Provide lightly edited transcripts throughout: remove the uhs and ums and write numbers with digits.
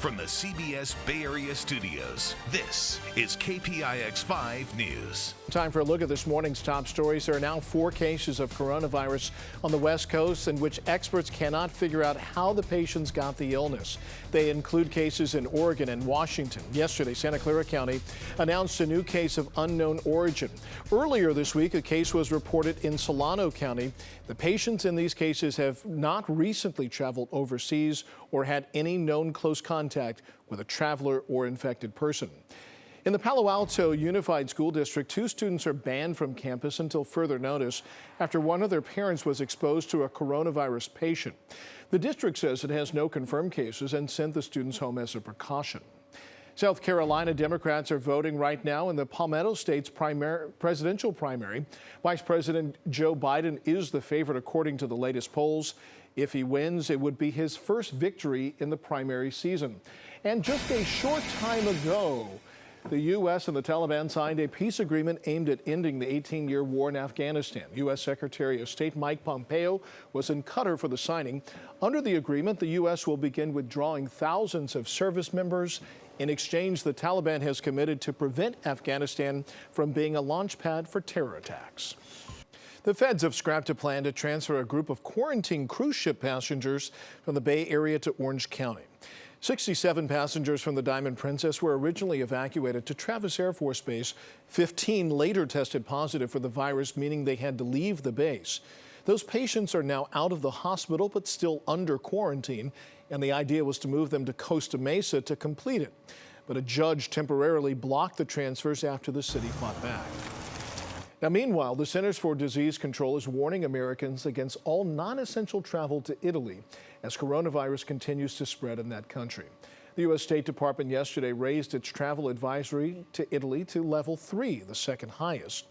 From the CBS Bay Area studios, this is KPIX 5 News. Time for a look at this morning's top stories. There are now 4 cases of coronavirus on the West Coast in which experts cannot figure out how the patients got the illness. They include cases in Oregon and Washington. Yesterday, Santa Clara County announced a new case of unknown origin. Earlier this week, a case was reported in Solano County. The patients in these cases have not recently traveled overseas or had any known close contact with a traveler or infected person. In the Palo Alto Unified School District, 2 students are banned from campus until further notice after one of their parents was exposed to a coronavirus patient. The district says it has no confirmed cases and sent the students home as a precaution. South Carolina Democrats are voting right now in the Palmetto State's presidential primary. Vice President Joe Biden is the favorite according to the latest polls. If he wins, it would be his first victory in the primary season. And just a short time ago, the U.S. and the Taliban signed a peace agreement aimed at ending the 18-year war in Afghanistan. U.S. Secretary of State Mike Pompeo was in Qatar for the signing. Under the agreement, the U.S. will begin withdrawing thousands of service members. In exchange, the Taliban has committed to prevent Afghanistan from being a launch pad for terror attacks. The feds have scrapped a plan to transfer a group of quarantined cruise ship passengers from the Bay Area to Orange County. 67 passengers from the Diamond Princess were originally evacuated to Travis Air Force Base. 15 later tested positive for the virus, meaning they had to leave the base. Those patients are now out of the hospital but still under quarantine, and the idea was to move them to Costa Mesa to complete it. But a judge temporarily blocked the transfers after the city fought back. Now, meanwhile, the Centers for Disease Control is warning Americans against all non-essential travel to Italy as coronavirus continues to spread in that country. The U.S. State Department yesterday raised its travel advisory to Italy to level 3, the second highest.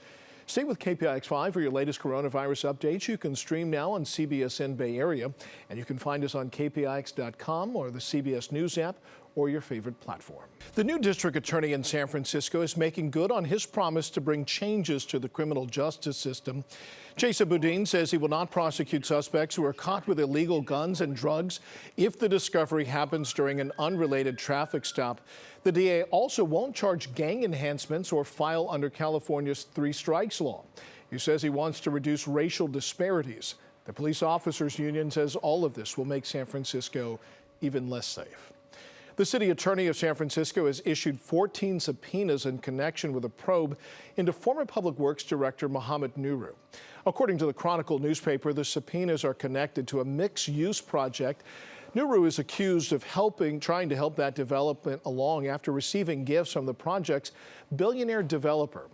Stay with KPIX 5 for your latest coronavirus updates. You can stream now on CBSN Bay Area, and you can find us on KPIX.com or the CBS News app or your favorite platform. The new district attorney in San Francisco is making good on his promise to bring changes to the criminal justice system. Chesa Boudin says he will not prosecute suspects who are caught with illegal guns and drugs if the discovery happens during an unrelated traffic stop. The DA also won't charge gang enhancements or file under California's 3 strikes law. He says he wants to reduce racial disparities. The police officers union says all of this will make San Francisco even less safe. The city attorney of San Francisco has issued 14 subpoenas in connection with a probe into former Public Works Director Mohamed Nuru. According to the Chronicle newspaper, the subpoenas are connected to a mixed-use project. Nuru is accused of trying to help that development along after receiving gifts from the project's billionaire developer.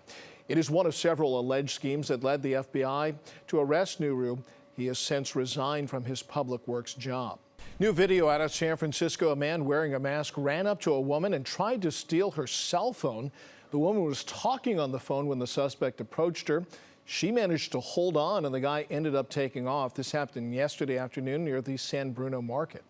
It is one of several alleged schemes that led the FBI to arrest Nuru. He has since resigned from his Public Works job. New video out of San Francisco. A man wearing a mask ran up to a woman and tried to steal her cell phone. The woman was talking on the phone when the suspect approached her. She managed to hold on, and the guy ended up taking off. This happened yesterday afternoon near the San Bruno Market.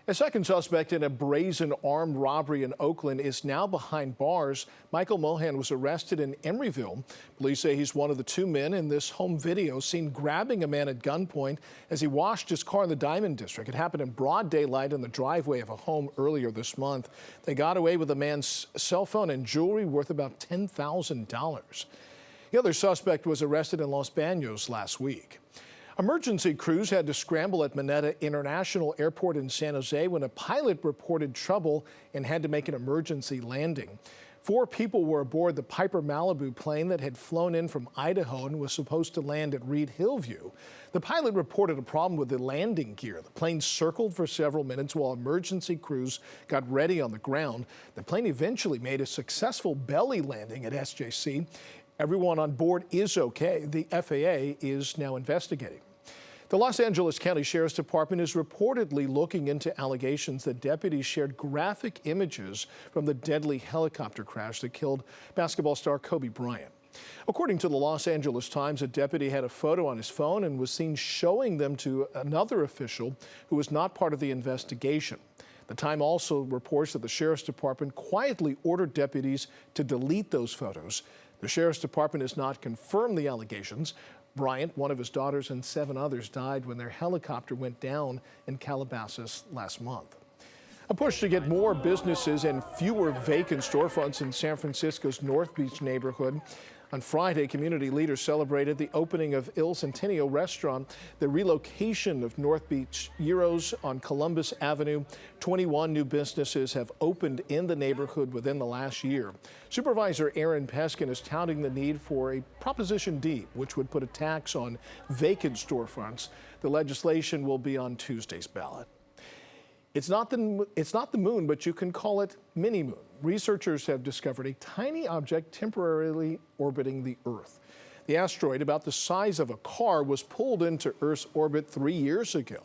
A second suspect in a brazen armed robbery in Oakland is now behind bars. Michael Mohan was arrested in Emeryville. Police say he's one of the 2 men in this home video seen grabbing a man at gunpoint as he washed his car in the Diamond District. It happened in broad daylight in the driveway of a home earlier this month. They got away with the man's cell phone and jewelry worth about $10,000. The other suspect was arrested in Los Baños last week. Emergency crews had to scramble at Mineta International Airport in San Jose when a pilot reported trouble and had to make an emergency landing. 4 people were aboard the Piper Malibu plane that had flown in from Idaho and was supposed to land at Reed Hillview. The pilot reported a problem with the landing gear. The plane circled for several minutes while emergency crews got ready on the ground. The plane eventually made a successful belly landing at SJC. Everyone on board is okay. The FAA is now investigating. The Los Angeles County Sheriff's Department is reportedly looking into allegations that deputies shared graphic images from the deadly helicopter crash that killed basketball star Kobe Bryant. According to the Los Angeles Times, a deputy had a photo on his phone and was seen showing them to another official who was not part of the investigation. The Times also reports that the Sheriff's Department quietly ordered deputies to delete those photos. The Sheriff's Department has not confirmed the allegations. Bryant, one of his daughters, and 7 others died when their helicopter went down in Calabasas last month. A push to get more businesses and fewer vacant storefronts in San Francisco's North Beach neighborhood. On Friday, community leaders celebrated the opening of Il Centennial Restaurant, the relocation of North Beach Gyros on Columbus Avenue. 21 new businesses have opened in the neighborhood within the last year. Supervisor Aaron Peskin is touting the need for a Proposition D, which would put a tax on vacant storefronts. The legislation will be on Tuesday's ballot. It's not the moon, but you can call it mini-moon. Researchers have discovered a tiny object temporarily orbiting the Earth. The asteroid, about the size of a car, was pulled into Earth's orbit 3 years ago.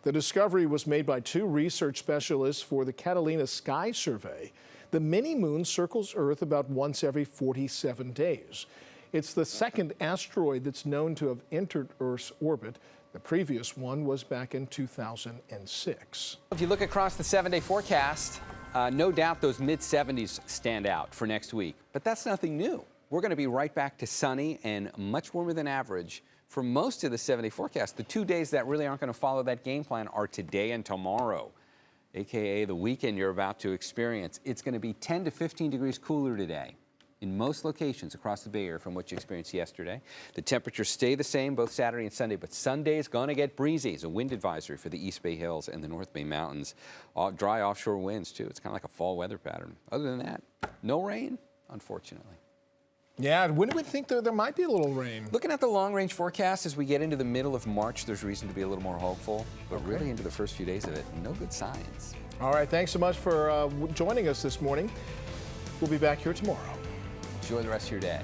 The discovery was made by 2 research specialists for the Catalina Sky Survey. The mini-moon circles Earth about once every 47 days. It's the second asteroid that's known to have entered Earth's orbit. The previous one was back in 2006. If you look across the 7-day forecast, no doubt those mid-70s stand out for next week. But that's nothing new. We're going to be right back to sunny and much warmer than average for most of the 7-day forecast. The 2 days that really aren't going to follow that game plan are today and tomorrow, aka the weekend you're about to experience. It's going to be 10 to 15 degrees cooler today in most locations across the Bay Area from what you experienced yesterday. The temperatures stay the same both Saturday and Sunday, but Sunday is going to get breezy. It's a wind advisory for the East Bay Hills and the North Bay Mountains. Dry offshore winds, too. It's kind of like a fall weather pattern. Other than that, no rain, unfortunately. Yeah, when do we think there might be a little rain? Looking at the long-range forecast, as we get into the middle of March, there's reason to be a little more hopeful. But really into the first few days of it, no good signs. All right, thanks so much for joining us this morning. We'll be back here tomorrow. Enjoy the rest of your day.